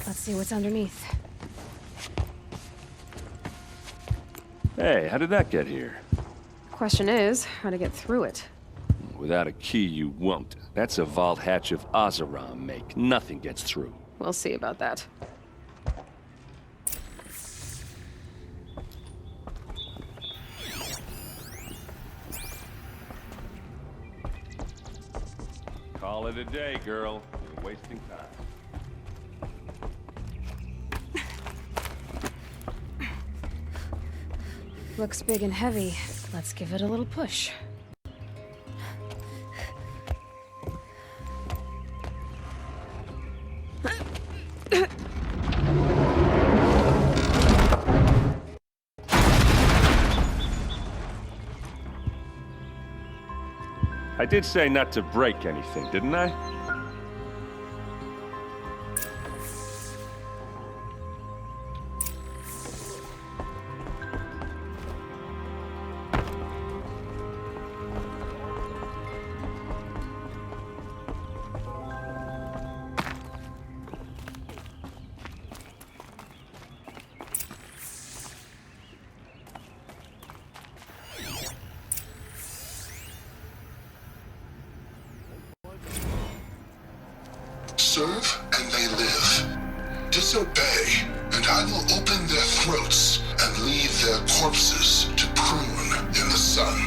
Let's see what's underneath. Hey, how did that get here? Question is, how to get through it. Without a key, you won't. That's a vault hatch of Oseram make. Nothing gets through. We'll see about that. Call it a day, girl. You're wasting time. Looks big and heavy. Let's give it a little push. I did say not to break anything, didn't I? Serve and they live. Disobey, and I will open their throats and leave their corpses to prune in the sun.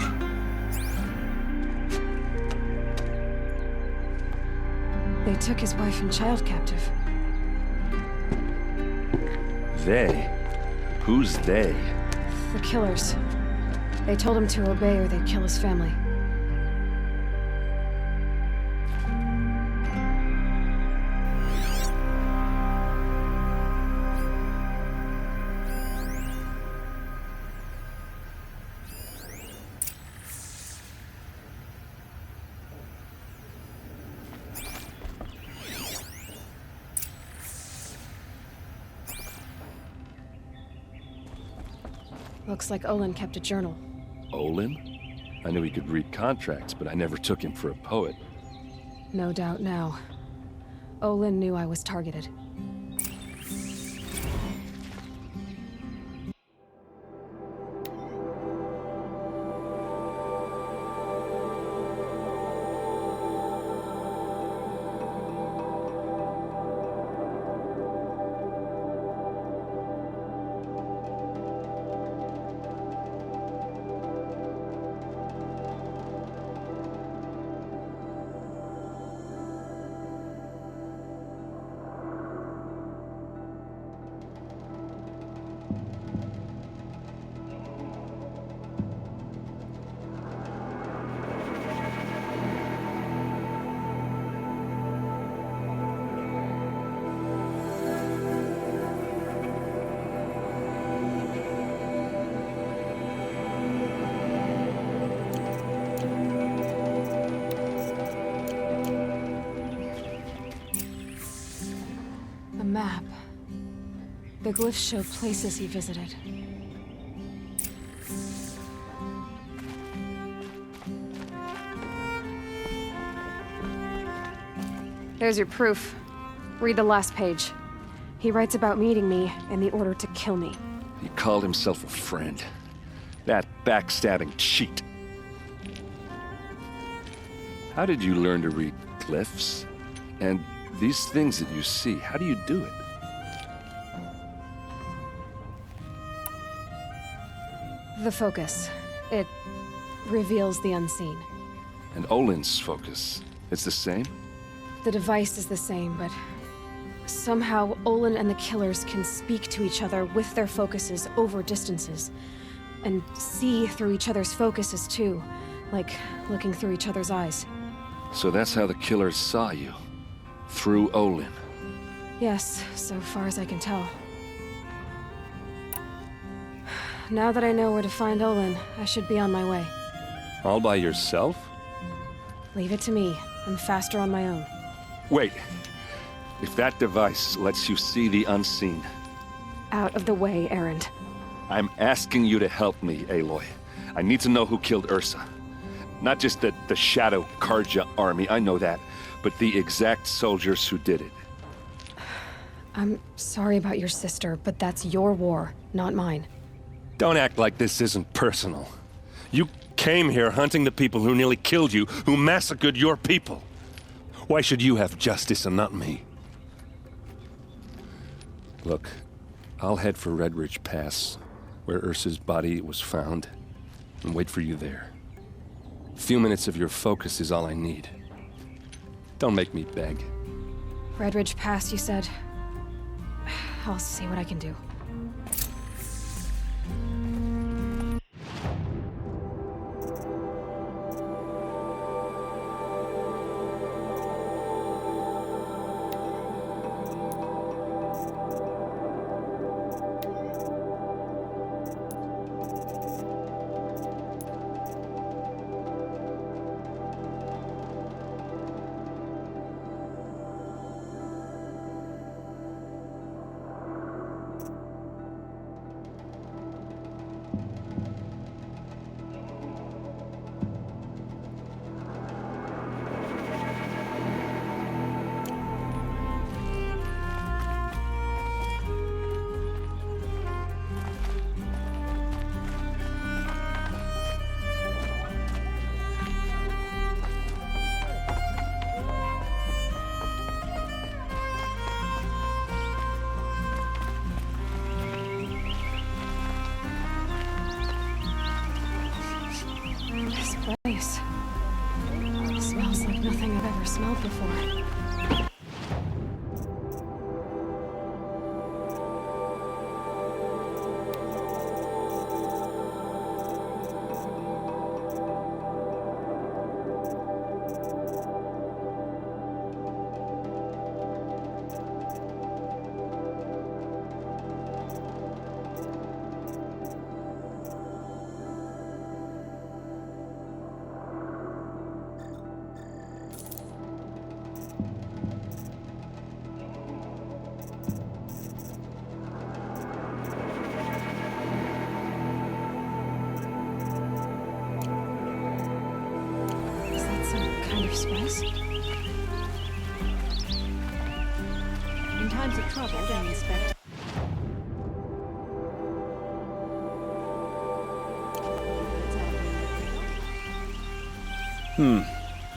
They took his wife and child captive. They? Who's they? The killers. They told him to obey or they'd kill his family. Looks like Olin kept a journal. Olin? I knew he could read contracts, but I never took him for a poet. No doubt now. Olin knew I was targeted. A map. The glyphs show places he visited. There's your proof. Read the last page. He writes about meeting me and the order to kill me. He called himself a friend. That backstabbing cheat. How did you learn to read glyphs? And these things that you see, how do you do it? The focus. It reveals the unseen. And Olin's focus, it's the same? The device is the same, but somehow Olin and the killers can speak to each other with their focuses over distances. And see through each other's focuses too, like looking through each other's eyes. So that's how the killers saw you? Through Olin? Yes, so far as I can tell. Now that I know where to find Olin, I should be on my way. All by yourself? Leave it to me. I'm faster on my own. Wait. If that device lets you see the unseen... Out of the way, Erend. I'm asking you to help me, Aloy. I need to know who killed Ursa. Not just the Shadow Karja army, I know that, but the exact soldiers who did it. I'm sorry about your sister, but that's your war, not mine. Don't act like this isn't personal. You came here hunting the people who nearly killed you, who massacred your people. Why should you have justice and not me? Look, I'll head for Red Ridge Pass, where Ursa's body was found, and wait for you there. A few minutes of your focus is all I need. Don't make me beg. Red Ridge Pass, you said? I'll see what I can do. This place smells like nothing I've ever smelled before. Is that some kind of spice? In times of trouble, they inspect.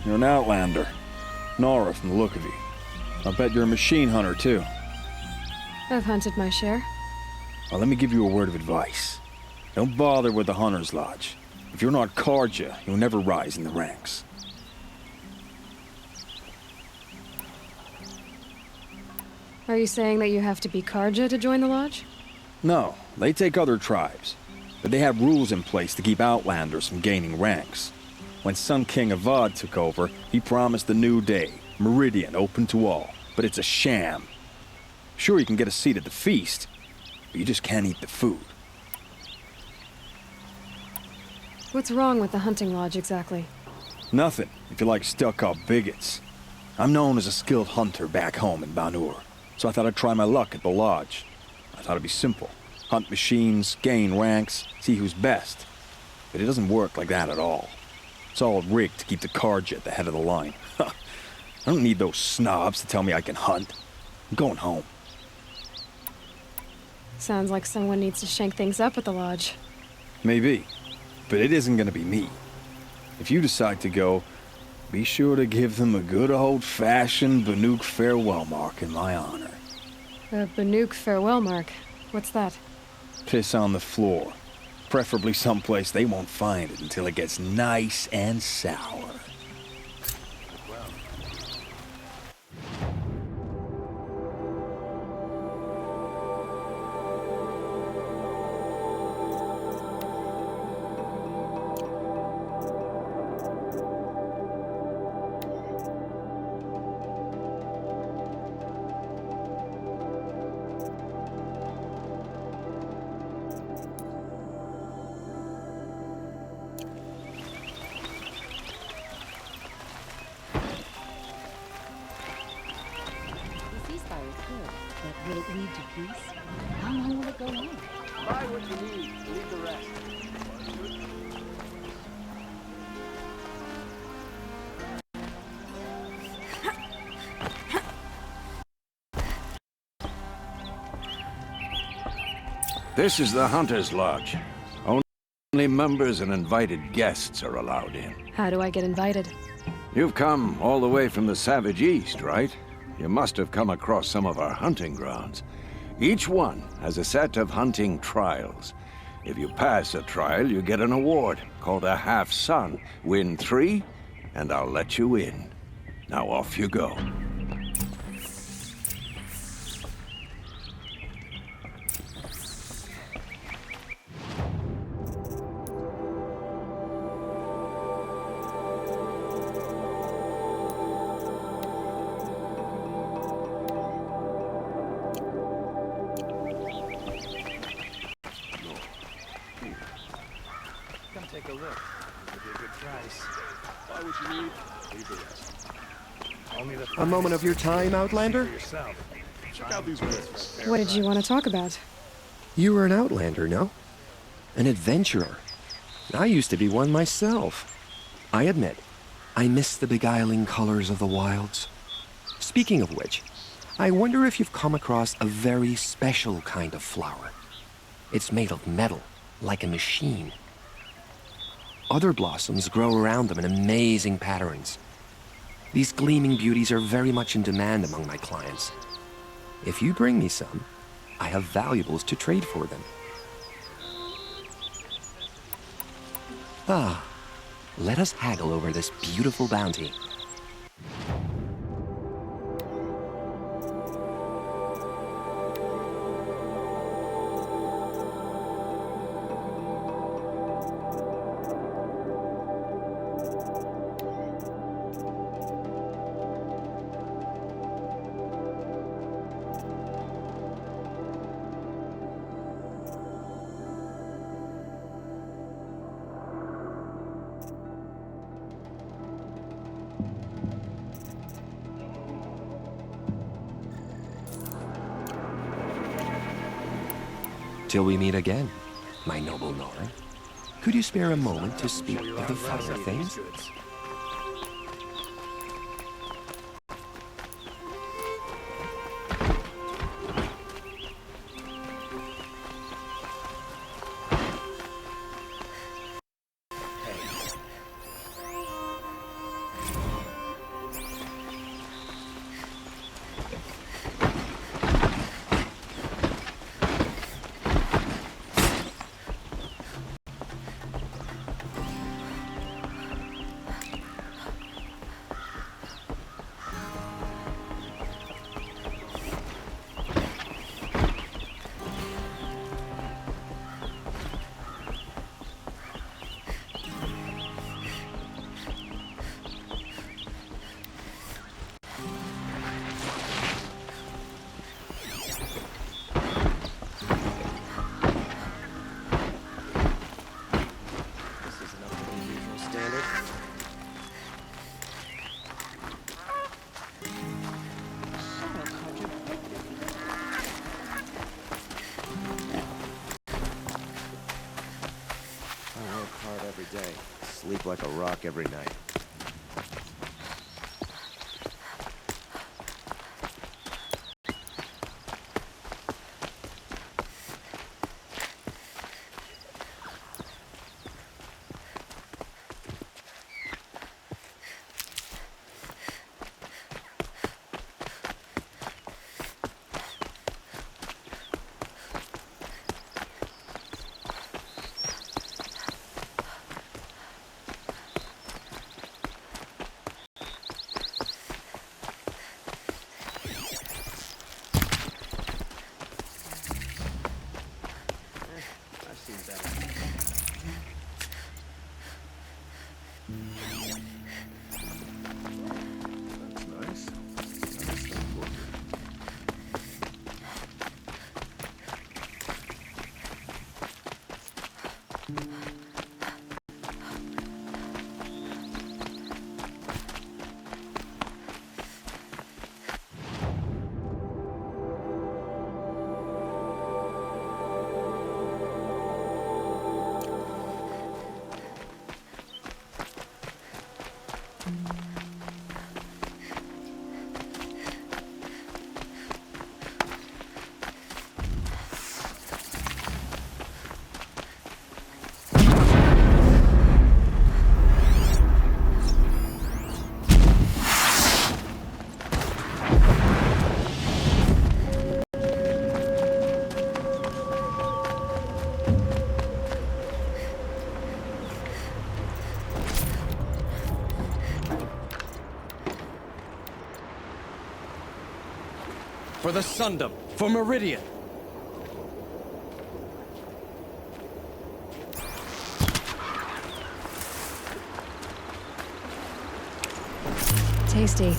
You're an outlander. Nora from the look of you. I'll bet you're a machine hunter, too. I've hunted my share. Well, let me give you a word of advice. Don't bother with the Hunter's Lodge. If you're not Karja, you'll never rise in the ranks. Are you saying that you have to be Karja to join the lodge? No, they take other tribes. But they have rules in place to keep outlanders from gaining ranks. When Sun King Avad took over, he promised a new day, Meridian open to all. But it's a sham. Sure, you can get a seat at the feast, but you just can't eat the food. What's wrong with the hunting lodge exactly? Nothing, if you like stuck-up bigots. I'm known as a skilled hunter back home in Banur, so I thought I'd try my luck at the lodge. I thought it'd be simple. Hunt machines, gain ranks, see who's best. But it doesn't work like that at all. It's all rigged to keep the Karja at the head of the line. I don't need those snobs to tell me I can hunt. I'm going home. Sounds like someone needs to shake things up at the lodge. Maybe, but it isn't gonna be me. If you decide to go, be sure to give them a good old-fashioned Banuk farewell mark in my honor. A Banuk farewell mark. What's that? Piss on the floor. Preferably someplace they won't find it until it gets nice and sour. The ceasefire is good, but will it lead to peace? How long will it go on? Buy what you need, leave the rest. This is the Hunter's Lodge. Only members and invited guests are allowed in. How do I get invited? You've come all the way from the Savage East, right? You must have come across some of our hunting grounds. Each one has a set of hunting trials. If you pass a trial, you get an award called a half-sun. Win 3, and I'll let you in. Now off you go. Take a look. It'll be a good price. Why would you leave? Leave the rest. Only the A moment of your time, Outlander? for yourself. Check out these woods. What did you want to talk about? You were an Outlander, no? An adventurer. I used to be one myself. I admit, I miss the beguiling colors of the wilds. Speaking of which, I wonder if you've come across a very special kind of flower. It's made of metal, like a machine. Other blossoms grow around them in amazing patterns. These gleaming beauties are very much in demand among my clients. If you bring me some, I have valuables to trade for them. Ah, let us haggle over this beautiful bounty. Till we meet again, my noble Nora. Could you spare a moment to speak of the finer things? Every day, sleep like a rock every night. For the Sundom. For Meridian. Tasty.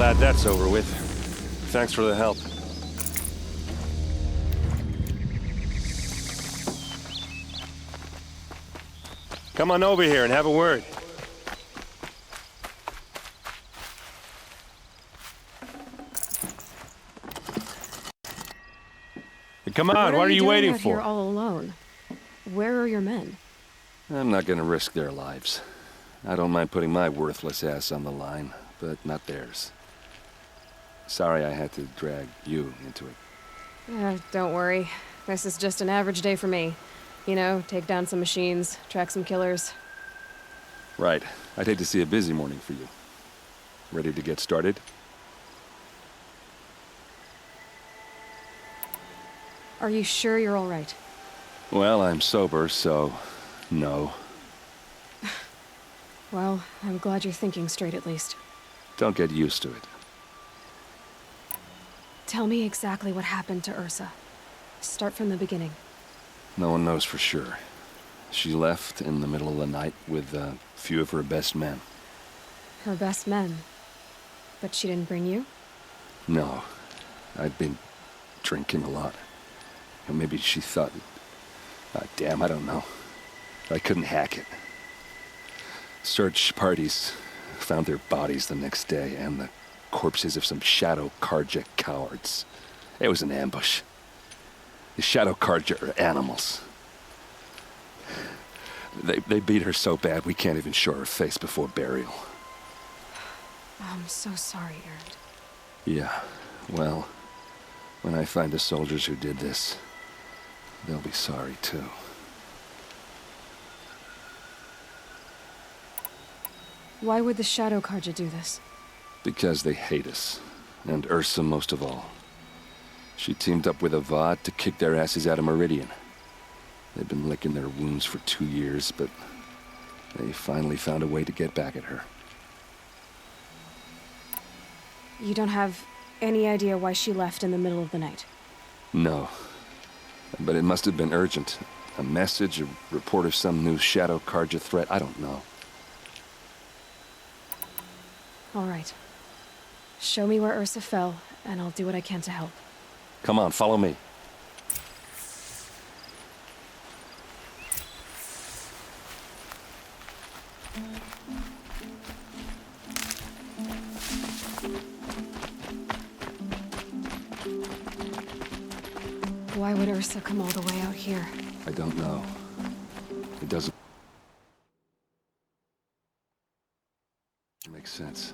Glad that's over with. Thanks for the help. Come on over here and have a word. Come on, what are you waiting for? Here all alone? Where are your men? I'm not gonna risk their lives. I don't mind putting my worthless ass on the line, but not theirs. Sorry I had to drag you into it. Don't worry. This is just an average day for me. You know, take down some machines, track some killers. Right. I'd hate to see a busy morning for you. Ready to get started? Are you sure you're all right? Well, I'm sober, so no. Well, I'm glad you're thinking straight at least. Don't get used to it. Tell me exactly what happened to Ursa. Start from the beginning. No one knows for sure. She left in the middle of the night with a few of her best men. Her best men? But she didn't bring you? No. I'd been drinking a lot. And maybe she thought... damn, I don't know. I couldn't hack it. Search parties found their bodies the next day, and the corpses of some Shadow Karja cowards. It was an ambush. The Shadow Karja are animals. They beat her so bad we can't even show her face before burial. I'm so sorry, Erend. Yeah, well, when I find the soldiers who did this, they'll be sorry too. Why would the Shadow Karja do this? Because they hate us, and Ursa most of all. She teamed up with Avad to kick their asses out of Meridian. They've been licking their wounds for 2 years, but they finally found a way to get back at her. You don't have any idea why she left in the middle of the night? No. But it must have been urgent. A message, a report of some new Shadow Karja threat, I don't know. All right. Show me where Ursa fell, and I'll do what I can to help. Come on, follow me. Why would Ursa come all the way out here? I don't know. It doesn't make sense.